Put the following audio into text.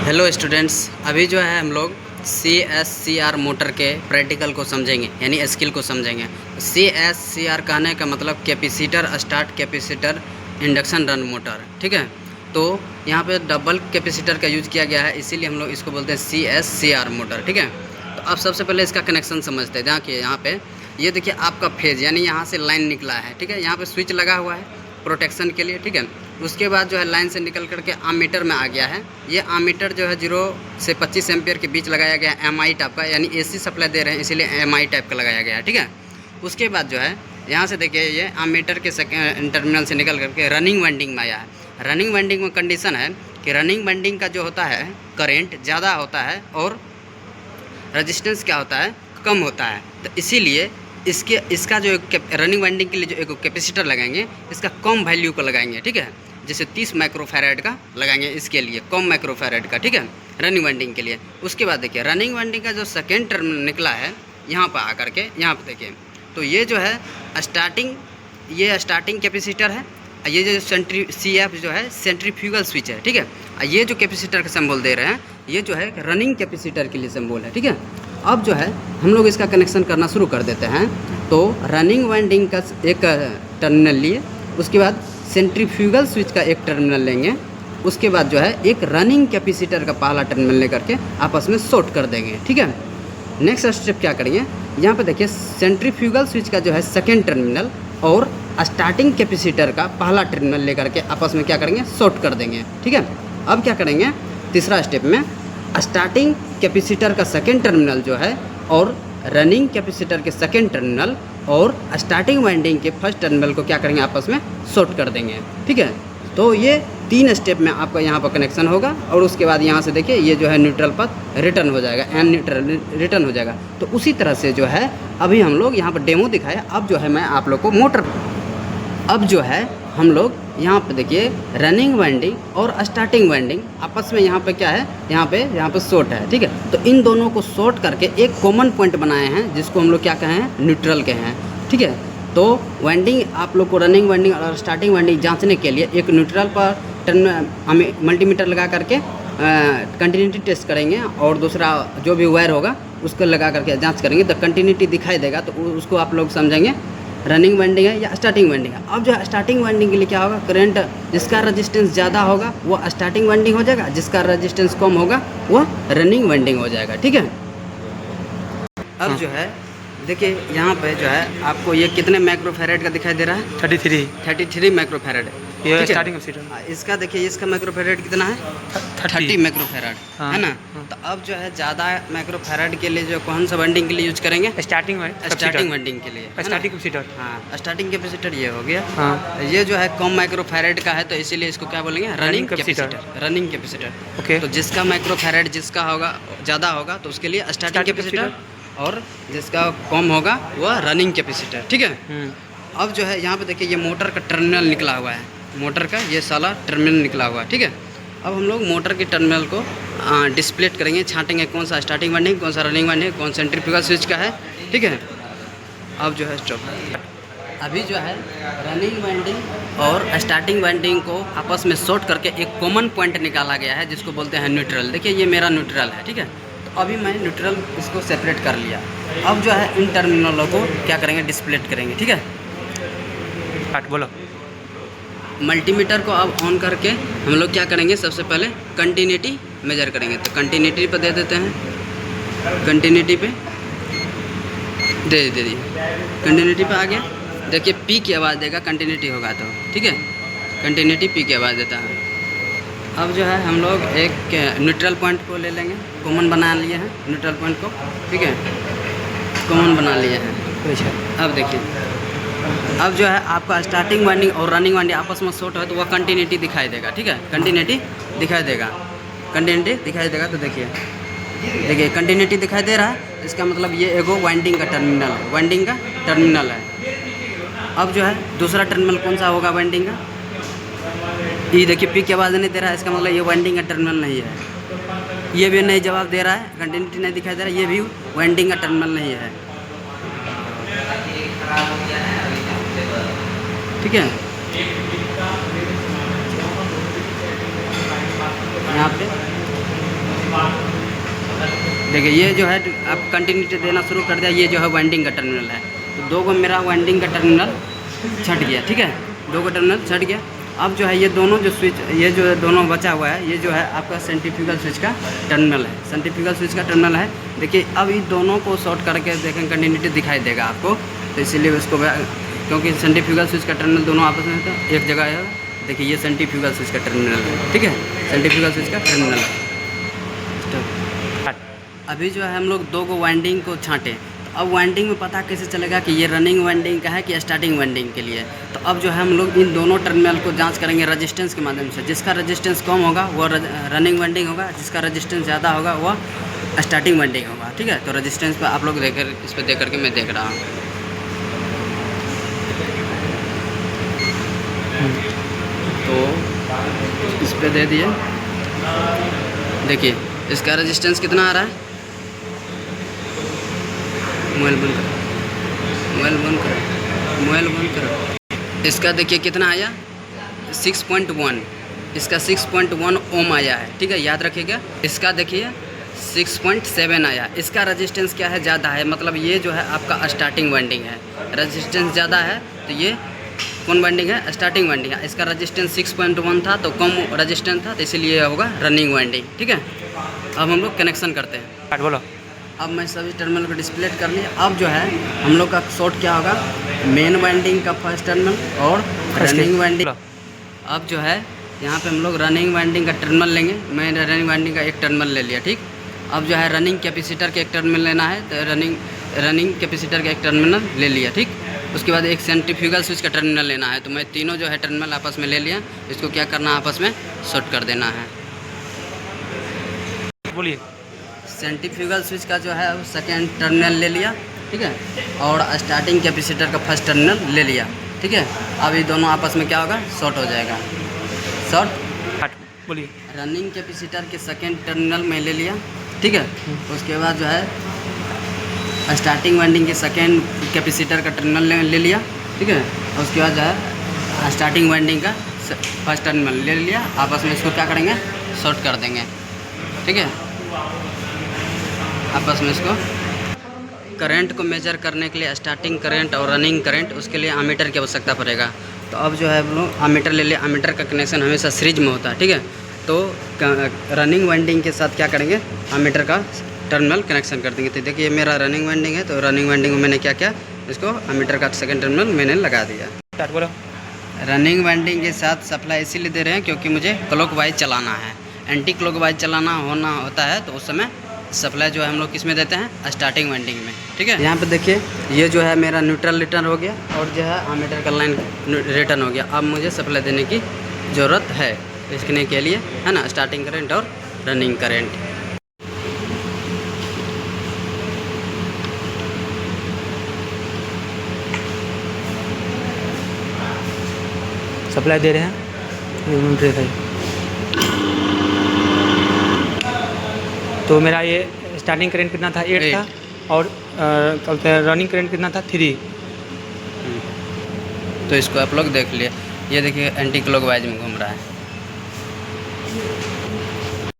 Hello students, अभी जो है हम लोग CSCR मोटर के प्रैक्टिकल को समझेंगे, यानी स्किल को समझेंगे। CSCR कहने का मतलब capacitor start capacitor induction run motor, ठीक है। तो यहाँ पे डबल कैपेसिटर का यूज़ किया गया है, इसीलिए हम लोग इसको बोलते हैं CSCR मोटर, ठीक है। तो अब सबसे पहले इसका कनेक्शन समझते हैं। देखिए यहाँ पे ये देखिए आपका फेज, यानी यहाँ से लाइन निकला है, ठीक है। यहाँ पे स्विच लगा हुआ है प्रोटेक्शन के लिए, ठीक है। उसके बाद जो है लाइन से निकल करके आमीटर में आ गया है। ये आमीटर जो है 0 से 25 एम्पियर के बीच लगाया गया है, MI टाइप का, यानी AC सप्लाई दे रहे हैं इसीलिए MI टाइप का लगाया गया है, ठीक है। उसके बाद जो है यहाँ से देखिए ये आमीटर के टर्मिनल से निकल करके रनिंग वाइंडिंग में आया है। रनिंग वाइंडिंग में कंडीशन है कि रनिंग वाइंडिंग का जो होता है करेंट ज़्यादा होता है और रजिस्टेंस क्या होता है, कम होता है। तो इसीलिए इसका जो रनिंग वाइंडिंग के लिए जो एक कैपेसिटर लगाएंगे, इसका कम वैल्यू को लगाएंगे, ठीक है। जैसे 30 माइक्रोफैराड का लगाएंगे, इसके लिए कम माइक्रोफैराड का, ठीक है, रनिंग वाइंडिंग के लिए। उसके बाद देखिए रनिंग वाइंडिंग का जो सेकेंड टर्म निकला है यहाँ पर आकर के, यहाँ पर देखिए, तो ये जो है स्टार्टिंग कैपेसिटर है। ये जो CF जो है सेंट्रीफ्यूगल स्विच है, ठीक है। ये जो कैपेसिटर का सिंबल दे रहे हैं, ये जो है रनिंग कैपेसिटर के लिए सिंबल है, ठीक है। अब जो है हम लोग इसका कनेक्शन करना शुरू कर देते हैं। तो रनिंग वाइंडिंग का एक टर्मिनल लिए, उसके बाद सेंट्रीफ्यूगल स्विच का एक टर्मिनल लेंगे, उसके बाद जो है एक रनिंग कैपेसिटर का पहला टर्मिनल लेकर के आपस में शॉर्ट कर देंगे, ठीक है। नेक्स्ट स्टेप क्या करेंगे, यहाँ पे देखिए सेंट्रीफ्यूगल स्विच का जो है सेकेंड टर्मिनल और स्टार्टिंग कैपेसिटर का पहला टर्मिनल लेकर के आपस में क्या करेंगे, शॉर्ट कर देंगे, ठीक है। अब क्या करेंगे, तीसरा स्टेप में स्टार्टिंग कैपेसिटर का सेकेंड टर्मिनल जो है और रनिंग कैपेसिटर के सेकेंड टर्मिनल और स्टार्टिंग वाइंडिंग के फर्स्ट टर्मिनल को क्या करेंगे, आपस में शॉर्ट कर देंगे, ठीक है। तो ये 3 स्टेप में आपका यहाँ पर कनेक्शन होगा और उसके बाद यहाँ से देखिए ये जो है न्यूट्रल पथ रिटर्न हो जाएगा, एन न्यूट्रल रिटर्न हो जाएगा। तो उसी तरह से जो है अभी हम लोग यहाँ पर डेमो दिखाया। अब जो है मैं आप लोग को मोटर, अब जो है हम लोग यहाँ पे देखिए रनिंग वाइंडिंग और स्टार्टिंग वाइंडिंग आपस में यहाँ पे क्या है, यहाँ पे शॉर्ट है, ठीक है। तो इन दोनों को शॉर्ट करके एक कॉमन पॉइंट बनाए हैं जिसको हम लोग क्या कहें हैं, न्यूट्रल कहे हैं, ठीक है। तो वाइंडिंग आप लोग को रनिंग वाइंडिंग और स्टार्टिंग वाइंडिंग जांचने के लिए एक न्यूट्रल पर हमें मल्टीमीटर लगा करके कंटिन्यूटी टेस्ट करेंगे और दूसरा जो भी वायर होगा उसको लगा करके जाँच करेंगे। तो कंटिन्यूटी दिखाई देगा तो उसको आप लोग समझेंगे रनिंग वाइंडिंग है या स्टार्टिंग वाइंडिंग है। अब जो है स्टार्टिंग वाइंडिंग के लिए क्या होगा, करंट जिसका रेजिस्टेंस ज़्यादा होगा वो स्टार्टिंग वाइंडिंग हो जाएगा, जिसका रेजिस्टेंस कम होगा वो रनिंग वाइंडिंग हो जाएगा, ठीक है। अब जो है देखिए यहाँ पे जो है आपको ये कितने माइक्रोफैराड का दिखाई दे रहा है, 33 माइक्रोफैराड ये स्टार्टिंग कैपेसिटर। इसका देखिए इसका माइक्रोफैराड कितना है, 30 माइक्रोफैराड, है ना। तो अब जो है ज़्यादा माइक्रोफैराड के लिए जो कौन सा वाइंडिंग के लिए यूज करेंगे, स्टार्टिंग वाइंडिंग के लिए स्टार्टिंग कैपेसिटर। हाँ, स्टार्टिंग कैपेसिटर ये हो गया। हाँ। ये जो है कम माइक्रोफैराड का है तो इसीलिए इसको क्या बोलेंगे, running capacitor, running capacitor. Okay. तो जिसका माइक्रोफैराड जिसका होगा ज़्यादा होगा तो उसके लिए स्टार्टिंग कैपेसिटर और जिसका कम होगा वह रनिंग कैपेसिटर, ठीक है। अब जो है यहाँ पे देखिए ये मोटर का टर्मिनल निकला हुआ है, मोटर का ये साला टर्मिनल निकला हुआ है, ठीक है। अब हम लोग मोटर के टर्मिनल को डिस्प्लेट करेंगे, छांटेंगे कौन सा स्टार्टिंग वाइंडिंग, कौन सा रनिंग वाइंडिंग, कौन सेंट्रीफ्यूगल स्विच का है, ठीक है। अब जो है स्टॉप। अभी जो है रनिंग वाइंडिंग और स्टार्टिंग वाइंडिंग को आपस में शॉर्ट करके एक कॉमन पॉइंट निकाला गया है जिसको बोलते हैं न्यूट्रल। देखिए ये मेरा न्यूट्रल है, ठीक है। तो अभी मैं न्यूट्रल इसको सेपरेट कर लिया। अब जो है इन टर्मिनलों को क्या करेंगे, डिस्प्लेट करेंगे, ठीक है। बोलो। मल्टीमीटर को अब ऑन करके हम लोग क्या करेंगे, सबसे पहले कंटिन्यूटी मेजर करेंगे। तो कंटिन्यूटी पे दे देते हैं, कंटिन्यूटी पे दे दिए, कंटिन्यूटी पे आ गया। देखिए पी की आवाज़ देगा, कंटिन्यूटी होगा तो, ठीक है। कंटिन्यूटी पी की आवाज़ देता है। अब जो है हम लोग एक न्यूट्रल पॉइंट को ले लेंगे, कॉमन बना लिए हैं न्यूट्रल पॉइंट को, ठीक है, कॉमन बना लिए हैं। अब देखिए अब जो है आपका स्टार्टिंग वाइंडिंग और रनिंग वाइंडिंग आपस में शॉर्ट है तो वह कंटिन्यूटी दिखाई देगा, ठीक है। कंटिन्यूटी दिखाई देगा, कंटिन्यूटी दिखाई देगा। तो देखिए कंटिन्यूटी दिखाई दे रहा है, इसका मतलब ये एगो वाइंडिंग का टर्मिनल है, वाइंडिंग का टर्मिनल है। अब जो है दूसरा टर्मिनल कौन सा होगा वाइंडिंग का, ये देखिए पी की आवाज़ नहीं दे रहा है, इसका मतलब ये वाइंडिंग का टर्मिनल नहीं है। ये भी नहीं जवाब दे रहा है, कंटिन्यूटी नहीं दिखाई दे रहा है, ये भी वाइंडिंग का टर्मिनल नहीं है, ठीक है। यहाँ पे देखिए ये जो है आप कंटिन्यूटी देना शुरू कर दिया, ये जो है वाइंडिंग का टर्मिनल है। तो 2 को मेरा वाइंडिंग का टर्मिनल छट गया, ठीक है, 2 को टर्मिनल छट गया। अब जो है ये दोनों जो स्विच, ये जो दोनों बचा हुआ है, ये जो है आपका सेंट्रीफ्यूगल स्विच का टर्मिनल है, सेंट्रीफ्यूगल स्विच का टर्मिनल है। देखिए अब इन दोनों को शॉर्ट करके देखें, कंटिन्यूटी दिखाई देगा आपको, तो इसीलिए उसको क्योंकि सेंट्रीफ्यूगल स्विच का टर्मिनल दोनों आपस में था, एक जगह है। देखिए ये सेंट्रीफ्यूगल स्विच का टर्मिनल है, ठीक है, सेंट्रीफ्यूगल स्विच का टर्मिनल है। अभी जो है हम लोग 2 को वाइंडिंग को छांटे, तो अब वाइंडिंग में पता कैसे चलेगा कि ये रनिंग वाइंडिंग का है कि स्टार्टिंग वाइंडिंग के लिए। तो अब जो है हम लोग इन दोनों टर्मिनल को जांच करेंगे रेजिस्टेंस के माध्यम से। जिसका रेजिस्टेंस कम होगा वो रनिंग वाइंडिंग होगा, जिसका रेजिस्टेंस ज़्यादा होगा वह स्टार्टिंग वाइंडिंग होगा, ठीक है। तो रेजिस्टेंस पर आप लोग देख, इस पर देख करके मैं देख रहा हूँ। तो इस पर दे दिए, देखिए इसका रेजिस्टेंस कितना आ रहा है, मोबाइल बंद करो, मोबाइल बंद करो, मोबाइल बंद करो। इसका देखिए कितना आया 6.1, इसका 6.1 ओम आया है, ठीक है, याद रखिएगा। इसका देखिए 6.7 आया। इसका रेजिस्टेंस क्या है, ज़्यादा है, मतलब ये जो है आपका स्टार्टिंग वाइंडिंग है। रेजिस्टेंस ज़्यादा है तो ये कौन वाइंडिंग है, स्टार्टिंग वाइंडिंग है। इसका रेजिस्टेंस 6.1 था तो कम रेजिस्टेंस था, तो इसीलिए होगा रनिंग वाइंडिंग, ठीक है। अब हम लोग कनेक्शन करते हैं। बोलो। अब मैं सभी टर्मिनल को डिस्प्ले कर लिया। अब जो है हम लोग का शॉर्ट क्या होगा, मेन वाइंडिंग का फर्स्ट टर्मिनल और रनिंग वाइंडिंग। अब जो है यहाँ पे हम लोग रनिंग वाइंडिंग का टर्मिनल लेंगे। मैंने रनिंग वाइंडिंग का एक टर्मिनल ले लिया, ठीक। अब जो है रनिंग कैपेसिटर के एक टर्मिनल लेना है, तो रनिंग कैपेसिटर का एक टर्मिनल ले लिया, ठीक। उसके बाद एक सेंट्रीफ्यूगल स्विच का टर्मिनल लेना है, तो मैं तीनों जो है टर्मिनल आपस में ले लिया। इसको क्या करना है, आपस में शॉर्ट कर देना है। बोलिए। सेंट्रीफ्यूगल स्विच का जो है सेकेंड टर्मिनल ले लिया, ठीक है, और स्टार्टिंग कैपेसिटर का फर्स्ट टर्मिनल ले लिया, ठीक है। अब ये दोनों आपस में क्या होगा, शॉर्ट हो जाएगा, शॉर्ट। बोलिए। रनिंग कैपेसिटर के सेकेंड टर्मिनल में ले लिया, ठीक है। उसके बाद जो है स्टार्टिंग वाइंडिंग के सेकेंड कैपेसिटर का टर्मिनल ले लिया, ठीक है। उसके बाद जो है स्टार्टिंग वाइंडिंग का फर्स्ट टर्मिनल ले लिया। आपस में इसको क्या करेंगे, शॉर्ट कर देंगे, ठीक है। आपस में इसको करंट को मेजर करने के लिए स्टार्टिंग करंट और रनिंग करंट, उसके लिए एमीटर की आवश्यकता पड़ेगा। तो अब जो है हम लोग एमीटर ले लिया। एमीटर का कनेक्शन हमेशा सीरीज में होता है, ठीक है। तो रनिंग वाइंडिंग के साथ क्या करेंगे, एमीटर का टर्मिनल कनेक्शन कर देंगे। तो देखिए मेरा रनिंग वाइंडिंग है, तो रनिंग वाइंडिंग में मैंने क्या किया, इसको एमीटर का सेकेंड टर्मिनल मैंने लगा दिया। बोलो। रनिंग वाइंडिंग के साथ सप्लाई इसीलिए दे रहे हैं क्योंकि मुझे क्लॉकवाइज चलाना है। एंटी क्लॉकवाइज चलाना होता है, तो उस समय सप्लाई जो है हम लोग किस में देते हैं, स्टार्टिंग वाइंडिंग में, ठीक है। यहाँ पे देखिए ये जो है मेरा न्यूट्रल रिटर्न हो गया और जो है एमीटर का लाइन रिटर्न हो गया। अब मुझे सप्लाई देने की ज़रूरत है इसके के लिए, है ना, स्टार्टिंग करंट और रनिंग करंट। सप्लाई दे रहे हैं। तो मेरा ये स्टार्टिंग करंट कितना था, 8 था, और रनिंग करंट कितना था, 3। तो इसको आप लोग देख लिए, ये देखिए एंटी क्लॉकवाइज में घूम रहा है।